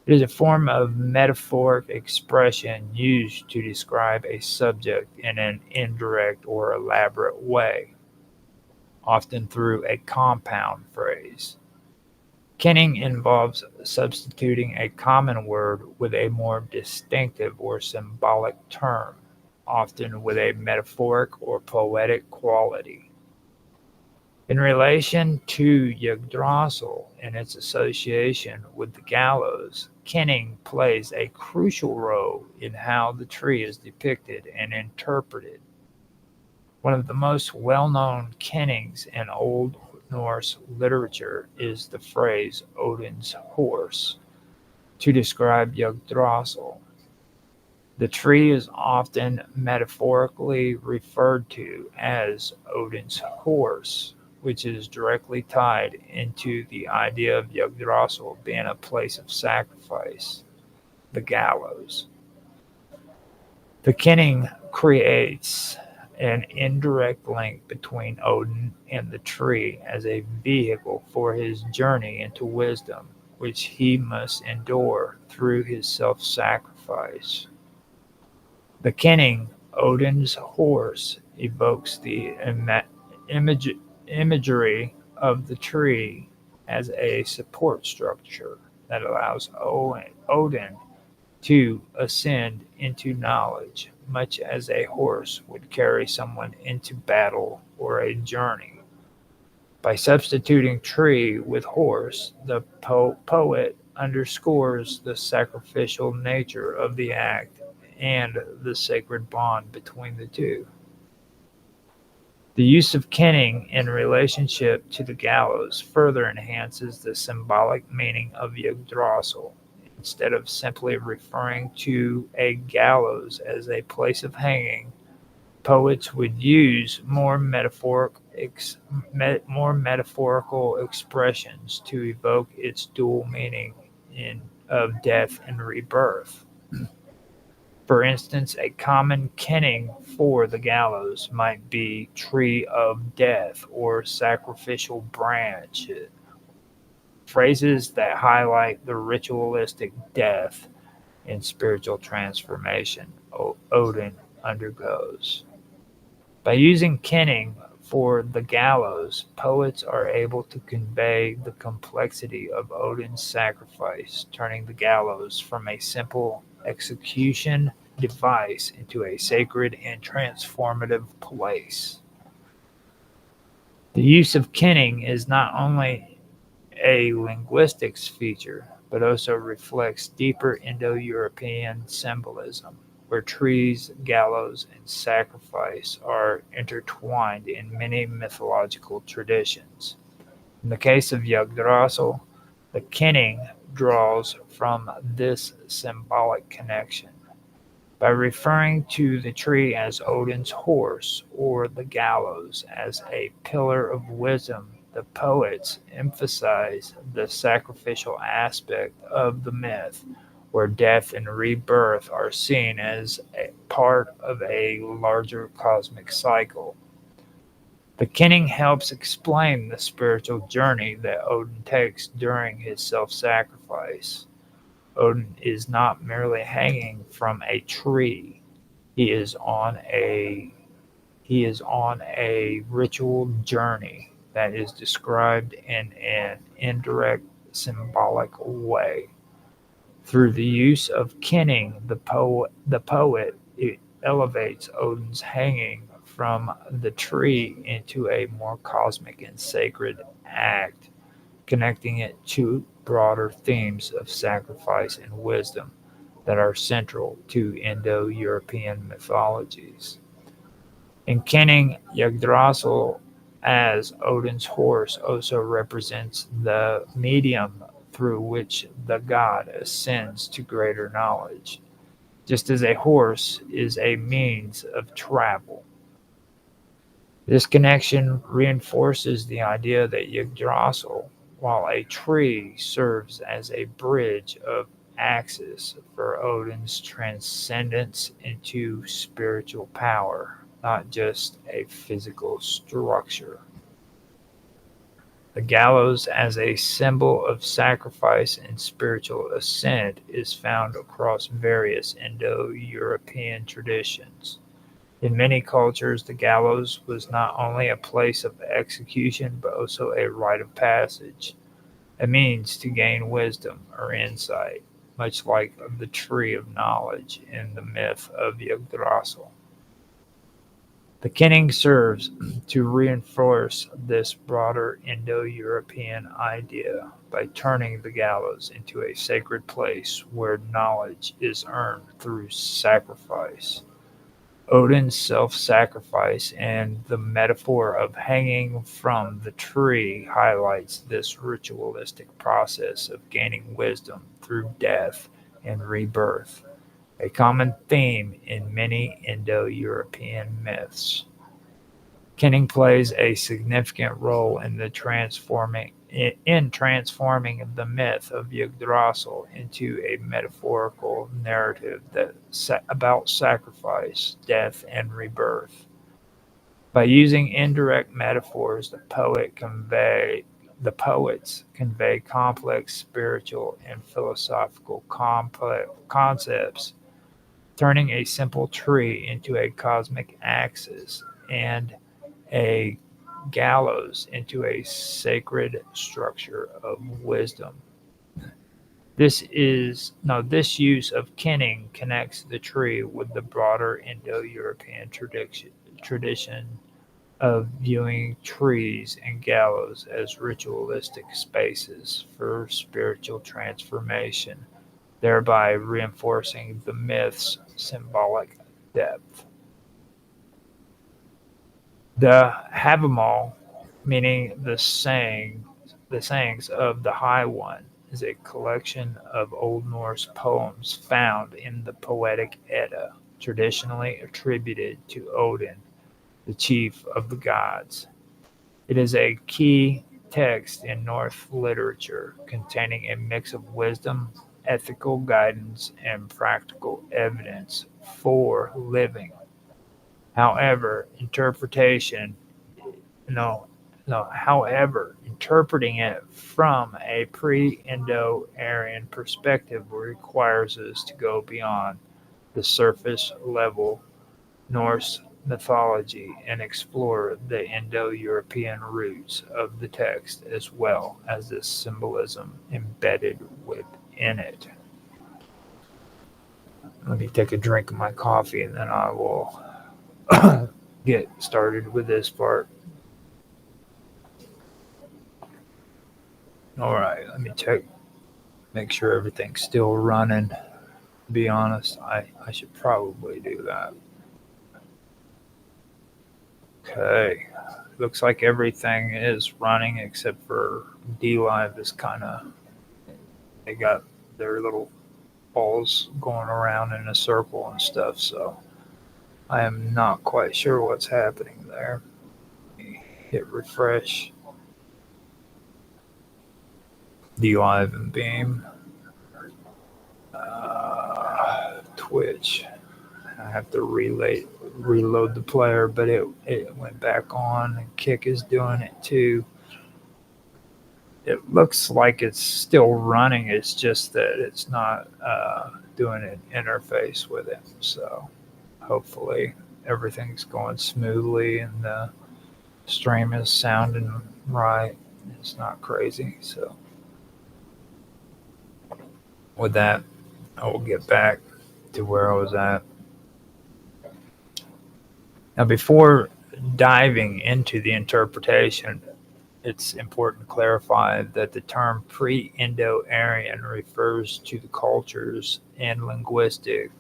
It is a form of metaphoric expression used to describe a subject in an indirect or elaborate way, often through a compound phrase. Kenning involves substituting a common word with a more distinctive or symbolic term, often with a metaphoric or poetic quality. In relation to Yggdrasil and its association with the gallows, kenning plays a crucial role in how the tree is depicted and interpreted. One of the most well-known kennings in Old Norse literature is the phrase "Odin's horse" to describe Yggdrasil. The tree is often metaphorically referred to as Odin's horse, which is directly tied into the idea of Yggdrasil being a place of sacrifice, the gallows. The kenning creates an indirect link between Odin and the tree as a vehicle for his journey into wisdom, which he must endure through his self-sacrifice. The kenning, Odin's horse, evokes the imagery of the tree as a support structure that allows Odin to ascend into knowledge, much as a horse would carry someone into battle or a journey. By substituting tree with horse, the poet underscores the sacrificial nature of the act and the sacred bond between the two. The use of kenning in relationship to the gallows further enhances the symbolic meaning of Yggdrasil. Instead of simply referring to a gallows as a place of hanging, poets would use more metaphorical expressions to evoke its dual meaning of death and rebirth. For instance, a common kenning for the gallows might be "tree of death" or "sacrificial branch," phrases that highlight the ritualistic death and spiritual transformation Odin undergoes. By using kenning for the gallows, poets are able to convey the complexity of Odin's sacrifice, turning the gallows from a simple execution device into a sacred and transformative place. The use of kenning is not only a linguistics feature, but also reflects deeper Indo-European symbolism, where trees, gallows, and sacrifice are intertwined in many mythological traditions. In the case of Yggdrasil, the kenning draws from this symbolic connection. By referring to the tree as Odin's horse or the gallows as a pillar of wisdom, the poets emphasize the sacrificial aspect of the myth, where death and rebirth are seen as a part of a larger cosmic cycle. The kenning helps explain the spiritual journey that Odin takes during his self-sacrifice. Odin is not merely hanging from a tree. He is on a ritual journey that is described in an indirect symbolic way. Through the use of kenning, the poet elevates Odin's hanging from the tree into a more cosmic and sacred act, connecting it to broader themes of sacrifice and wisdom that are central to Indo-European mythologies. In kenning, Yggdrasil as Odin's horse also represents the medium through which the god ascends to greater knowledge, just as a horse is a means of travel. This connection reinforces the idea that Yggdrasil, while a tree, serves as a bridge of access for Odin's transcendence into spiritual power, not just a physical structure. The gallows as a symbol of sacrifice and spiritual ascent is found across various Indo-European traditions. In many cultures, the gallows was not only a place of execution but also a rite of passage, a means to gain wisdom or insight, much like the tree of knowledge in the myth of Yggdrasil. The kenning serves to reinforce this broader Indo-European idea by turning the gallows into a sacred place where knowledge is earned through sacrifice. Odin's self-sacrifice and the metaphor of hanging from the tree highlights this ritualistic process of gaining wisdom through death and rebirth, a common theme in many Indo-European myths. Kenning plays a significant role in transforming the myth of Yggdrasil into a metaphorical narrative about sacrifice, death, and rebirth. By using indirect metaphors, the poets convey complex spiritual and philosophical concepts, turning a simple tree into a cosmic axis and a gallows into a sacred structure of wisdom. This use of kenning connects the tree with the broader Indo-European tradition of viewing trees and gallows as ritualistic spaces for spiritual transformation, thereby reinforcing the myth's symbolic depth. The Havamal, meaning the sayings of the High One, is a collection of Old Norse poems found in the Poetic Edda, traditionally attributed to Odin, the chief of the gods. It is a key text in Norse literature containing a mix of wisdom, ethical guidance, and practical evidence for living. However, no, however, interpreting it from a pre-Indo-Aryan perspective requires us to go beyond the surface level Norse mythology and explore the Indo-European roots of the text as well as the symbolism embedded within it. Let me take a drink of my coffee and then I will get started with this part. All right, let me make sure everything's still running. To be honest, I should probably do that. Okay, looks like everything is running except for DLive is they got their little balls going around in a circle and stuff, so I am not quite sure what's happening there. Hit refresh. DLive and Beam. Twitch. I have to reload the player, but it went back on. Kick is doing it too. It looks like it's still running. It's just that it's not doing an interface with it. So hopefully everything's going smoothly and the stream is sounding right. It's not crazy. So with that, I will get back to where I was at. Now, before diving into the interpretation, it's important to clarify that the term pre-Indo-Aryan refers to the cultures and linguistic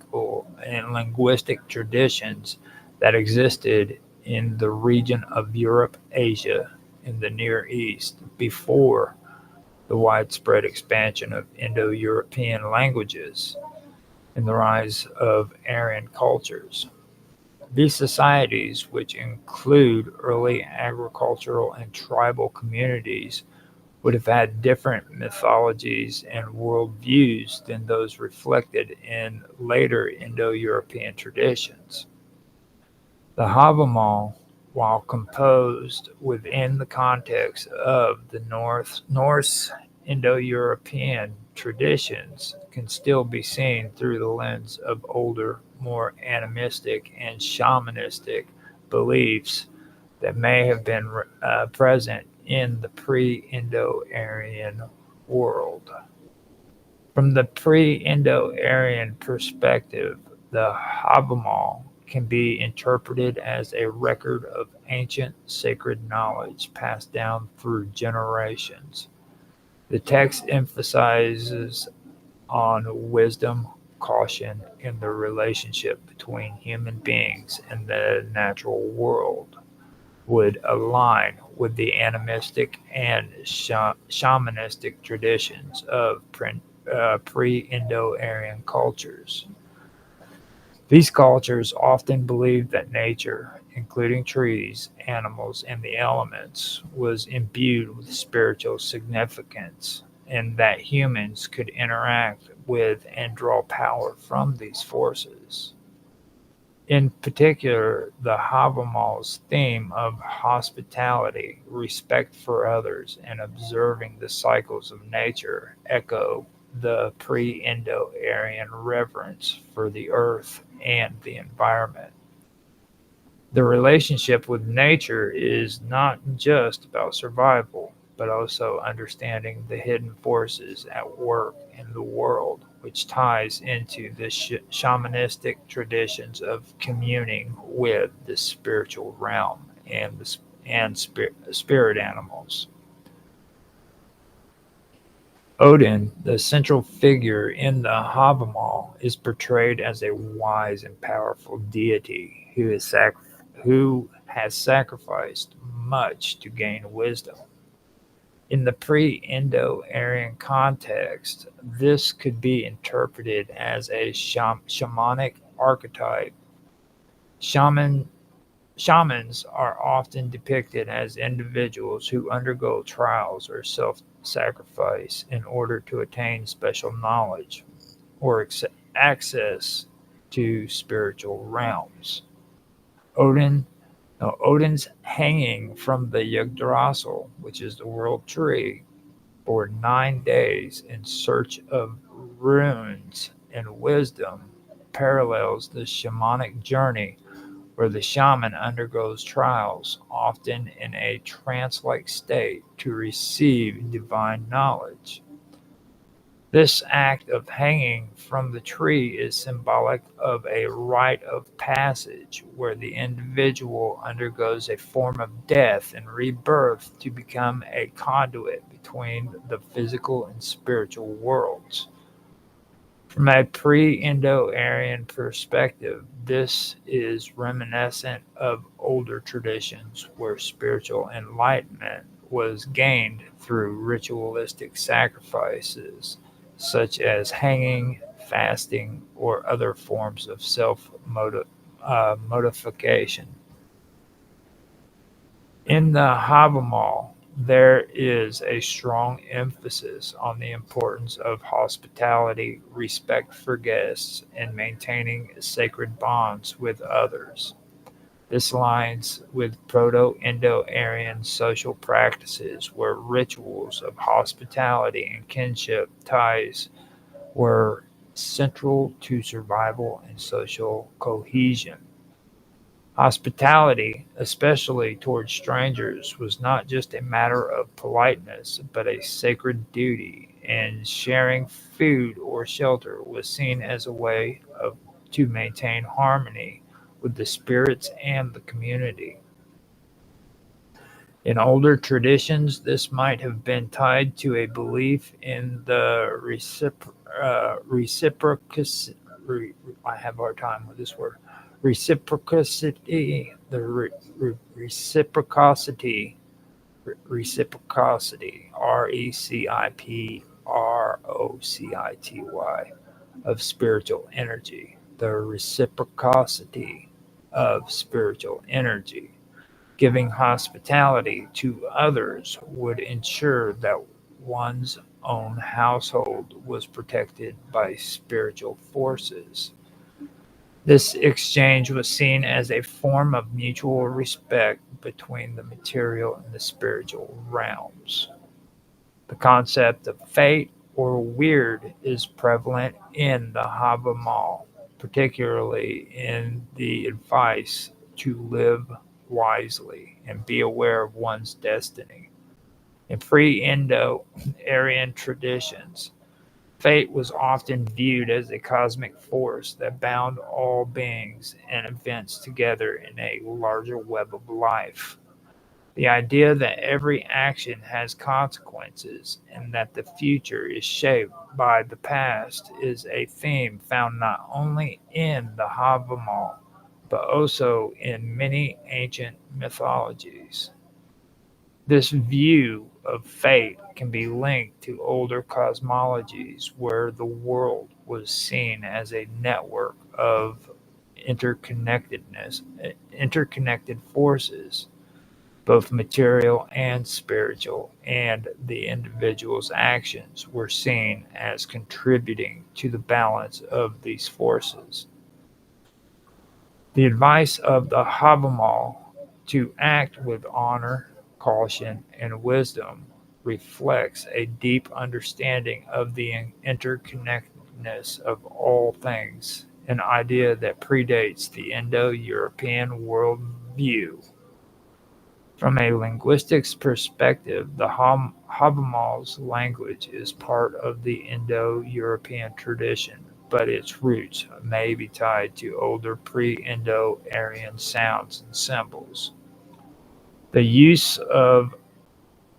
traditions that existed in the region of Europe, Asia, and the Near East before the widespread expansion of Indo-European languages and the rise of Aryan cultures. These societies, which include early agricultural and tribal communities, would have had different mythologies and worldviews than those reflected in later Indo-European traditions. The Havamal, while composed within the context of the Norse Indo-European traditions, can still be seen through the lens of older, more animistic and shamanistic beliefs that may have been present in the pre-Indo-Aryan world. From the pre-Indo-Aryan perspective, the Havamal can be interpreted as a record of ancient sacred knowledge passed down through generations. The text emphasizes on wisdom, caution, and the relationship between human beings and the natural world would align with the animistic and shamanistic traditions of pre-Indo-Aryan cultures. These cultures often believed that nature, including trees, animals, and the elements, was imbued with spiritual significance, and that humans could interact with and draw power from these forces. In particular, the Havamal's theme of hospitality, respect for others, and observing the cycles of nature echo the pre-Indo-Aryan reverence for the earth and the environment. The relationship with nature is not just about survival, but also understanding the hidden forces at work in the world, which ties into the shamanistic traditions of communing with the spiritual realm and spirit animals. Odin, the central figure in the Havamal, is portrayed as a wise and powerful deity who has sacrificed much to gain wisdom. In the pre-Indo-Aryan context, this could be interpreted as a shamanic archetype. Shaman Shamans are often depicted as individuals who undergo trials or self-sacrifice in order to attain special knowledge or access to spiritual realms. Odin, Odin's hanging from the Yggdrasil, which is the world tree, for 9 days in search of runes and wisdom parallels the shamanic journey where the shaman undergoes trials, often in a trance-like state, to receive divine knowledge. This act of hanging from the tree is symbolic of a rite of passage where the individual undergoes a form of death and rebirth to become a conduit between the physical and spiritual worlds. From a pre-Indo-Aryan perspective, this is reminiscent of older traditions where spiritual enlightenment was gained through ritualistic sacrifices, such as hanging, fasting, or other forms of self-modification. In the Havamal, there is a strong emphasis on the importance of hospitality, respect for guests, and maintaining sacred bonds with others. This aligns with Proto-Indo-Aryan social practices where rituals of hospitality and kinship ties were central to survival and social cohesion. Hospitality, especially towards strangers, was not just a matter of politeness, but a sacred duty, and sharing food or shelter was seen as a way to maintain harmony with the spirits and the community. In older traditions, this might have been tied to a belief in the reciprocity. I have a hard time with this word. Reciprocity, reciprocity, reciprocity of spiritual energy, the reciprocity of spiritual energy. Giving hospitality to others would ensure that one's own household was protected by spiritual forces. This exchange was seen as a form of mutual respect between the material and the spiritual realms. The concept of fate or weird is prevalent in the Havamal, particularly in the advice to live wisely and be aware of one's destiny. In pre Indo Aryan traditions, fate was often viewed as a cosmic force that bound all beings and events together in a larger web of life. The idea that every action has consequences and that the future is shaped by the past is a theme found not only in the Havamal, but also in many ancient mythologies. This view of fate can be linked to older cosmologies where the world was seen as a network of interconnected forces, both material and spiritual, and the individual's actions were seen as contributing to the balance of these forces. The advice of the Havamal to act with honor, caution, and wisdom reflects a deep understanding of the interconnectedness of all things, an idea that predates the Indo-European worldview. From a linguistics perspective, the Havamal's language is part of the Indo-European tradition, but its roots may be tied to older pre-Indo-Aryan sounds and symbols. The use of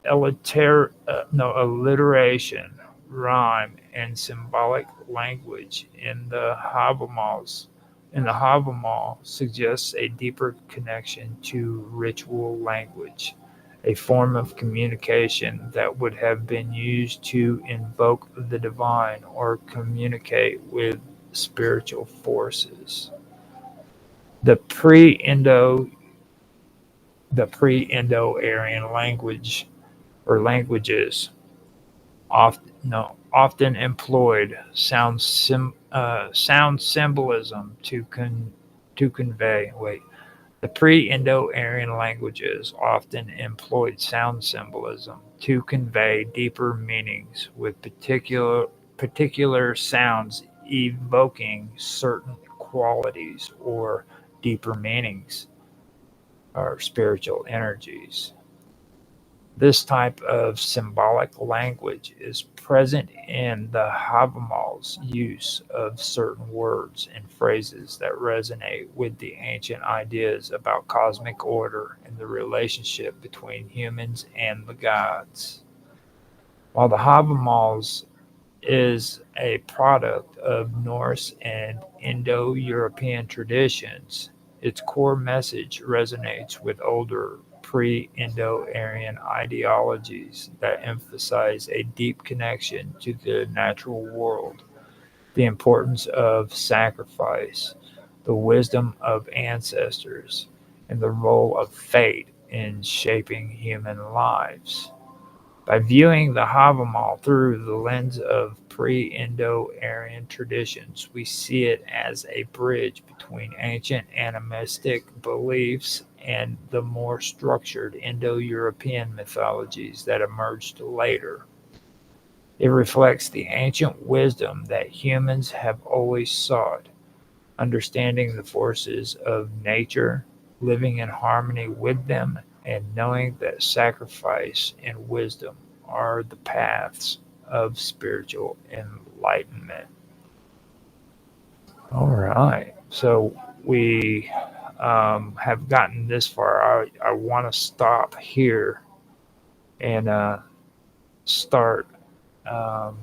alliteration, rhyme, and symbolic language in the Havamal's in the Havamal suggests a deeper connection to ritual language, a form of communication that would have been used to invoke the divine or communicate with spiritual forces. The pre-Indo the pre-Indo-Aryan language or languages often employed sound symbolism to convey. Wait, the pre-Indo-Aryan languages often employed sound symbolism to convey deeper meanings, with particular sounds evoking certain qualities or deeper meanings or spiritual energies. This type of symbolic language is present in the Havamal's use of certain words and phrases that resonate with the ancient ideas about cosmic order and the relationship between humans and the gods. While the Havamals is a product of Norse and Indo-European traditions, its core message resonates with older pre-Indo-Aryan ideologies that emphasize a deep connection to the natural world, the importance of sacrifice, the wisdom of ancestors, and the role of fate in shaping human lives. By viewing the Havamal through the lens of pre-Indo-Aryan traditions, we see it as a bridge between ancient animistic beliefs and the more structured Indo-European mythologies that emerged later. It reflects the ancient wisdom that humans have always sought, understanding the forces of nature, living in harmony with them, and knowing that sacrifice and wisdom are the paths of spiritual enlightenment. All right. So we have gotten this far. I want to stop here and start um,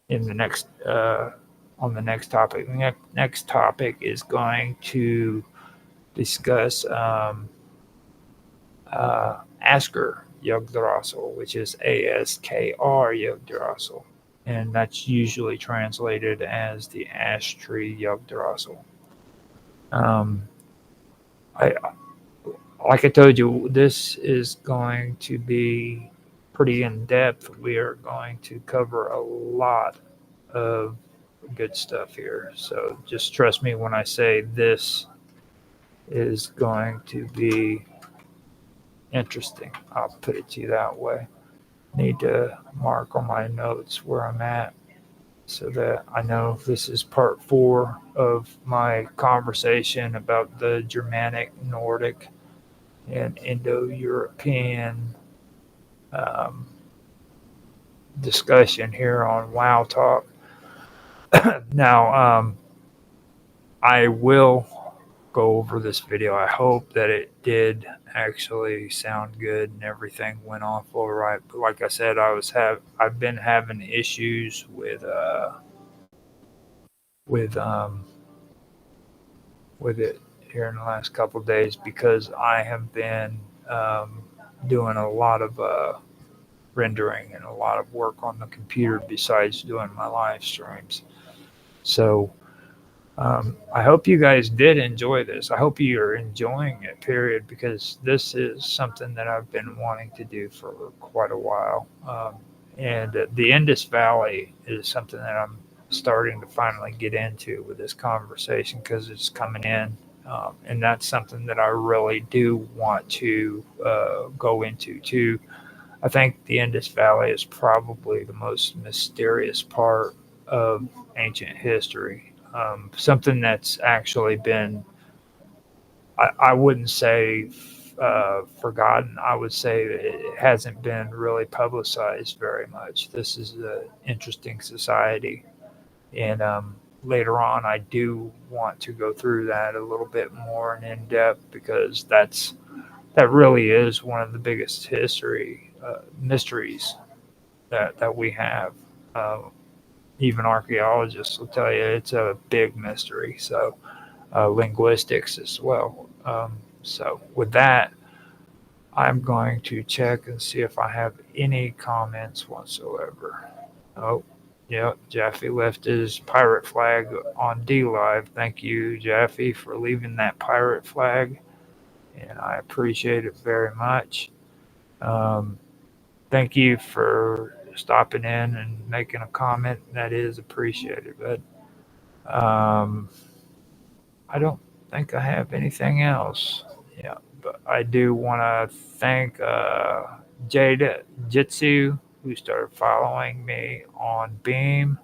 in the next on the next topic. The next topic is going to discuss Asker Yggdrasil, which is ASKR Yggdrasil, and that's usually translated as the ash tree Yggdrasil. Um, I like I told you, this is going to be pretty in depth. We are going to cover a lot of good stuff here, so just trust me when I say this is going to be interesting. I'll put it to you that way. Need to mark on my notes where I'm at so that I know this is part 4 of my conversation about the Germanic, Nordic, and Indo-European um, discussion here on WOW Talk. Now, I will go over this video. I hope that it did actually sound good and everything went off all right. But like I said, I've been having issues with um with it here in the last couple of days because I have been um, doing a lot of rendering and a lot of work on the computer besides doing my live streams. So I hope you guys did enjoy this. I hope you're enjoying it, period, because this is something that I've been wanting to do for quite a while. And the Indus Valley is something that I'm starting to finally get into with this conversation because it's coming in. And that's something that I really do want to go into too. I think the Indus Valley is probably the most mysterious part of ancient history. Something that's actually been, I wouldn't say forgotten. I would say it hasn't been really publicized very much. This is an interesting society. And later on, I do want to go through that a little bit more and in depth because that really is one of the biggest history mysteries that we have. Uh, even archaeologists will tell you it's a big mystery. So, linguistics as well. So, with that, I'm going to check and see if I have any comments whatsoever. Oh, yeah, Jaffe left his pirate flag on D Live. Thank you, Jaffe, for leaving that pirate flag, and I appreciate it very much. Um, Thank you for stopping in and making a comment. That is appreciated. But um, I don't think I have anything else. Yeah, but I do want to thank Jada Jitsu, who started following me on Beam.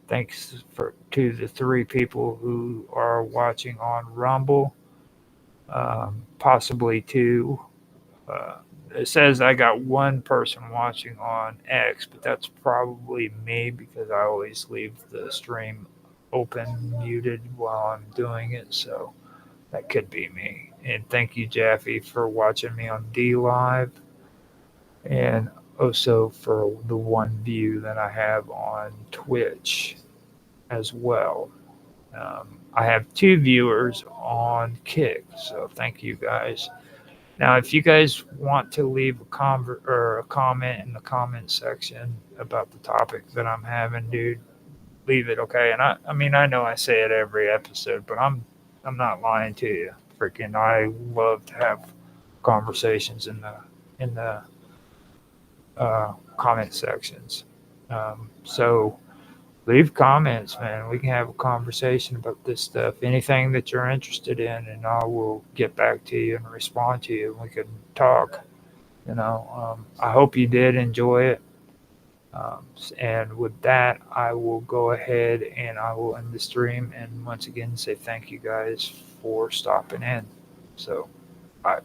Thanks to the three people who are watching on Rumble, possibly two. Uh, it says I got one person watching on X, but that's probably me because I always leave the stream open, muted while I'm doing it. So that could be me. And thank you, Jaffe, for watching me on D Live, and also for the one view that I have on Twitch as well. I have two viewers on Kick, so thank you guys. Now, if you guys want to leave a comment in the comment section about the topic that I'm having, dude, leave it, okay? And I mean, I know I say it every episode, but I'm not lying to you. Freaking, I love to have conversations in the comment sections. So leave comments, man. We can have a conversation about this stuff. Anything that you're interested in, and I will get back to you and respond to you. We can talk. I hope you did enjoy it. And with that, I will go ahead and I will end the stream. And once again, say thank you guys for stopping in. So, bye.